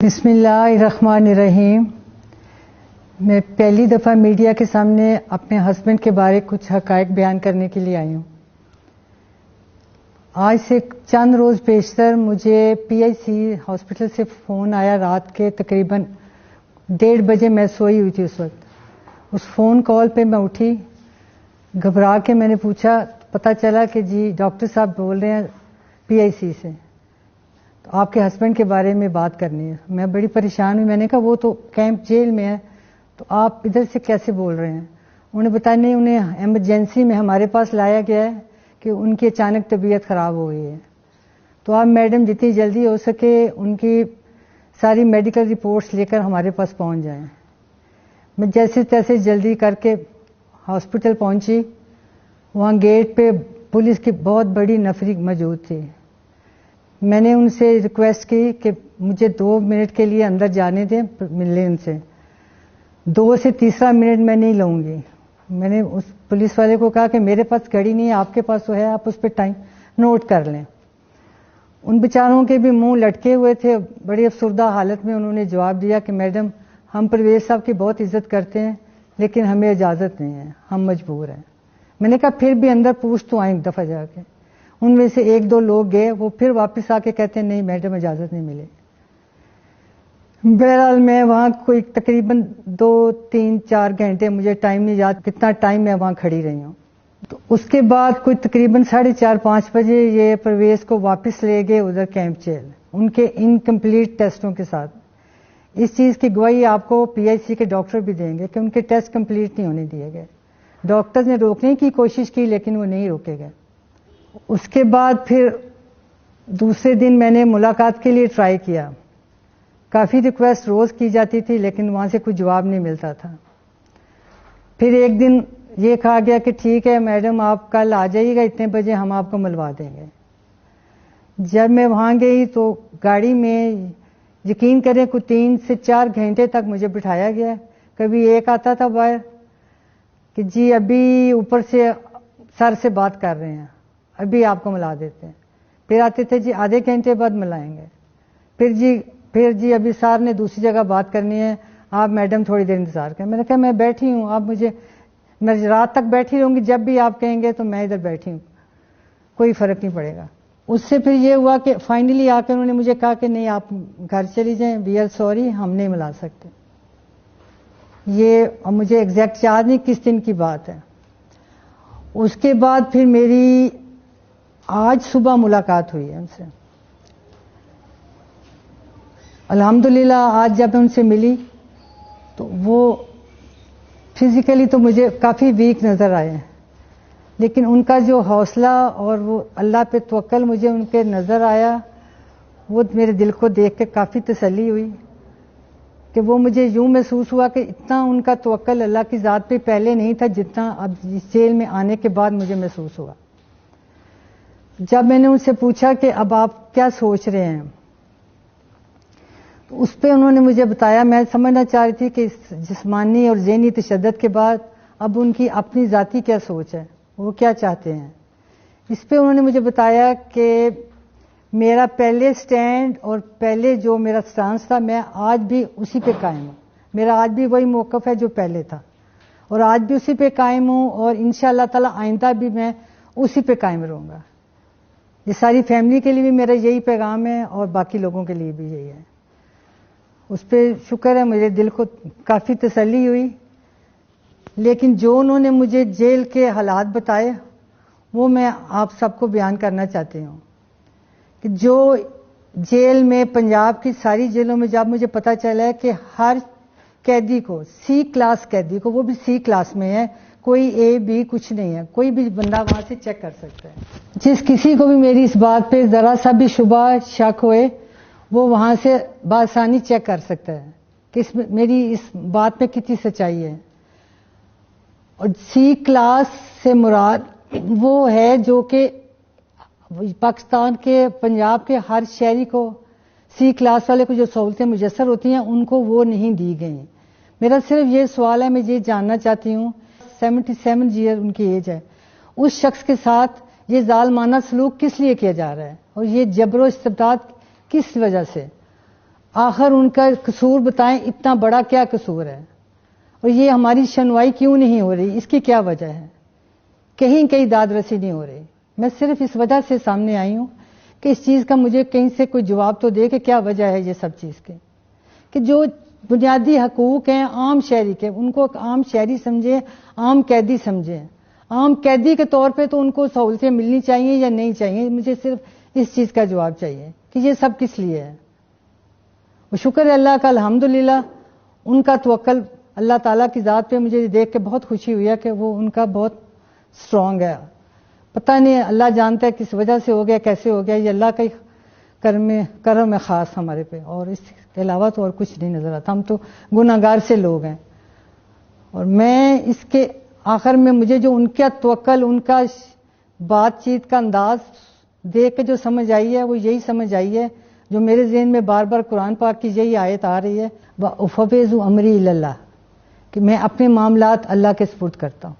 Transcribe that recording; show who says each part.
Speaker 1: بسم اللہ الرحمن الرحیم۔ میں پہلی دفعہ میڈیا کے سامنے اپنے ہسبینڈ کے بارے کچھ حقائق بیان کرنے کے لیے آئی ہوں۔ آج سے چند روز پیشتر مجھے پی آئی سی ہاسپٹل سے فون آیا، رات کے تقریباً 1:30 بجے میں سوئی ہوئی تھی اس وقت۔ اس فون کال پہ میں اٹھی، گھبرا کے میں نے پوچھا، پتہ چلا کہ جی ڈاکٹر صاحب بول رہے ہیں پی آئی سی سے، تو آپ کے ہسبینڈ کے بارے میں بات کرنی ہے۔ میں بڑی پریشان ہوئی، میں نے کہا وہ تو کیمپ جیل میں ہے، تو آپ ادھر سے کیسے بول رہے ہیں؟ انہوں نے بتایا نہیں، انہیں ایمرجنسی میں ہمارے پاس لایا گیا ہے کہ ان کی اچانک طبیعت خراب ہو گئی ہے، تو آپ میڈم جتنی جلدی ہو سکے ان کی ساری میڈیکل رپورٹس لے کر ہمارے پاس پہنچ جائیں۔ میں جیسے تیسے جلدی کر کے ہاسپٹل پہنچی۔ وہاں گیٹ پہ پولیس کی بہت بڑی نفری موجود تھی۔ میں نے ان سے ریکویسٹ کی کہ مجھے 2 منٹ کے لیے اندر جانے دیں، ملنے ان سے۔ 2 سے تیسرا منٹ میں نہیں لوں گی۔ میں نے اس پولیس والے کو کہا کہ میرے پاس گھڑی نہیں ہے، آپ کے پاس تو ہے، آپ اس پہ ٹائم نوٹ کر لیں۔ ان بیچاروں کے بھی منہ لٹکے ہوئے تھے، بڑی افسردہ حالت میں انہوں نے جواب دیا کہ میڈم ہم پرویز صاحب کی بہت عزت کرتے ہیں لیکن ہمیں اجازت نہیں ہے، ہم مجبور ہیں۔ میں نے کہا پھر بھی اندر پوچھ تو آئیں دفعہ جا کے۔ ان میں سے 1-2 لوگ گئے، وہ پھر واپس آ کے کہتے ہیں نہیں میڈم اجازت نہیں ملے۔ بہرحال میں وہاں کوئی تقریباً 2-3-4 گھنٹے، مجھے ٹائم نہیں یاد کتنا ٹائم میں وہاں کھڑی رہی ہوں۔ تو اس کے بعد کوئی تقریباً 4:30-5 بجے یہ پرویز کو واپس لے گئے ادھر کیمپ جیل، ان کے انکمپلیٹ ٹیسٹوں کے ساتھ۔ اس چیز کی گواہی آپ کو پی آئی سی کے ڈاکٹر بھی دیں گے کہ ان کے ٹیسٹ کمپلیٹ نہیں ہونے دیے گئے۔ ڈاکٹرز نے روکنے کی کوشش کی لیکن وہ نہیں روکے گئے۔ اس کے بعد پھر دوسرے دن میں نے ملاقات کے لیے ٹرائی کیا، کافی ریکویسٹ روز کی جاتی تھی لیکن وہاں سے کوئی جواب نہیں ملتا تھا۔ پھر ایک دن یہ کہا گیا کہ ٹھیک ہے میڈم آپ کل آ جائیے گا اتنے بجے، ہم آپ کو ملوا دیں گے۔ جب میں وہاں گئی تو گاڑی میں یقین کریں کوئی 3 سے 4 گھنٹے تک مجھے بٹھایا گیا۔ کبھی ایک آتا تھا باہر کہ جی ابھی اوپر سے سر سے بات کر رہے ہیں، ابھی آپ کو ملا دیتے ہیں۔ پھر آتے تھے جی آدھے گھنٹے بعد ملائیں گے۔ پھر جی ابھی سر نے دوسری جگہ بات کرنی ہے، آپ میڈم تھوڑی دیر انتظار کریں۔ میں نے کہا میں بیٹھی ہوں، آپ میں رات تک بیٹھی رہوں گی، جب بھی آپ کہیں گے تو میں ادھر بیٹھی ہوں، کوئی فرق نہیں پڑے گا۔ اس سے پھر یہ ہوا کہ فائنلی آ کے انہوں نے مجھے کہا کہ نہیں آپ گھر چلی جائیں، وی آر سوری، ہم نہیں ملا سکتے۔ یہ مجھے ایگزیکٹ یاد نہیں کس دن کی بات ہے۔ اس کے بعد پھر میری آج صبح ملاقات ہوئی ہے ان سے۔ الحمدللہ آج جب ان سے ملی تو وہ فزیکلی تو مجھے کافی ویک نظر آئے ہیں، لیکن ان کا جو حوصلہ اور وہ اللہ پہ توکل مجھے ان کے نظر آیا، وہ میرے دل کو دیکھ کے کافی تسلی ہوئی کہ وہ مجھے یوں محسوس ہوا کہ اتنا ان کا توکل اللہ کی ذات پہ پہلے نہیں تھا جتنا اب اس جیل میں آنے کے بعد مجھے محسوس ہوا۔ جب میں نے ان سے پوچھا کہ اب آپ کیا سوچ رہے ہیں، تو اس پہ انہوں نے مجھے بتایا، میں سمجھنا چاہ رہی تھی کہ اس جسمانی اور ذہنی تشدد کے بعد اب ان کی اپنی ذاتی کیا سوچ ہے، وہ کیا چاہتے ہیں۔ اس پہ انہوں نے مجھے بتایا کہ میرا پہلے سٹینڈ اور پہلے جو میرا سٹانس تھا میں آج بھی اسی پہ قائم ہوں، میرا آج بھی وہی موقف ہے جو پہلے تھا، اور آج بھی اسی پہ قائم ہوں، اور انشاءاللہ تعالی آئندہ بھی میں اسی پہ قائم رہوں گا۔ یہ ساری فیملی کے لیے بھی میرا یہی پیغام ہے اور باقی لوگوں کے لیے بھی یہی ہے۔ اس پہ شکر ہے، میرے دل کو کافی تسلی ہوئی۔ لیکن جو انہوں نے مجھے جیل کے حالات بتائے وہ میں آپ سب کو بیان کرنا چاہتی ہوں کہ جو جیل میں، پنجاب کی ساری جیلوں میں جب مجھے پتا چلا ہے کہ ہر قیدی کو، سی کلاس قیدی کو، وہ بھی سی کلاس میں ہے، کوئی اے بی کچھ نہیں ہے، کوئی بھی بندہ وہاں سے چیک کر سکتا ہے۔ جس کسی کو بھی میری اس بات پہ ذرا سا بھی شبہ شک ہوئے وہ وہاں سے بآسانی چیک کر سکتا ہے کہ میری اس بات میں کتنی سچائی ہے۔ اور سی کلاس سے مراد وہ ہے جو کہ پاکستان کے، پنجاب کے ہر شہری کو، سی کلاس والے کو جو سہولتیں میسر ہوتی ہیں ان کو وہ نہیں دی گئی۔ میرا صرف یہ سوال ہے، میں یہ جاننا چاہتی ہوں، 77 ایئر ان کی ایج ہے، اس شخص کے ساتھ یہ ظالمانہ سلوک کس لیے کیا جا رہا ہے اور یہ جبر و استبداد کس وجہ سے؟ آخر ان کا قصور بتائیں، اتنا بڑا کیا قصور ہے، اور یہ ہماری سنوائی کیوں نہیں ہو رہی، اس کی کیا وجہ ہے؟ کہیں کہیں داد رسی نہیں ہو رہی۔ میں صرف اس وجہ سے سامنے آئی ہوں کہ اس چیز کا مجھے کہیں سے کوئی جواب تو دے کہ کیا وجہ ہے یہ سب چیز کے، کہ جو بنیادی حقوق ہیں عام شہری کے، ان کو عام شہری سمجھے، عام قیدی سمجھے۔ عام قیدی کے طور پہ تو ان کو سہولتیں ملنی چاہیے یا نہیں چاہیے، مجھے صرف اس چیز کا جواب چاہیے کہ یہ سب کس لیے ہے۔ وہ شکر ہے اللہ کا، الحمدللہ ان کا توکل اللہ تعالیٰ کی ذات پہ مجھے دیکھ کے بہت خوشی ہوئی ہے کہ وہ ان کا بہت سٹرونگ ہے۔ پتہ نہیں اللہ جانتا ہے کس وجہ سے ہو گیا، کیسے ہو گیا، یہ اللہ کا ہی کرم ہے خاص ہمارے پہ، اور اس کے علاوہ تو اور کچھ نہیں نظر آتا۔ ہم تو گناہگار سے لوگ ہیں، اور میں اس کے آخر میں مجھے جو ان کا توکل، ان کا بات چیت کا انداز دیکھ کے جو سمجھ آئی ہے وہ یہی سمجھ آئی ہے جو میرے ذہن میں بار بار قرآن پاک کی یہی آیت آ رہی ہے، وَأُفَوِّضُ أَمْرِي إِلَى اللَّهِ، کہ میں اپنے معاملات اللہ کے سپرد کرتا ہوں۔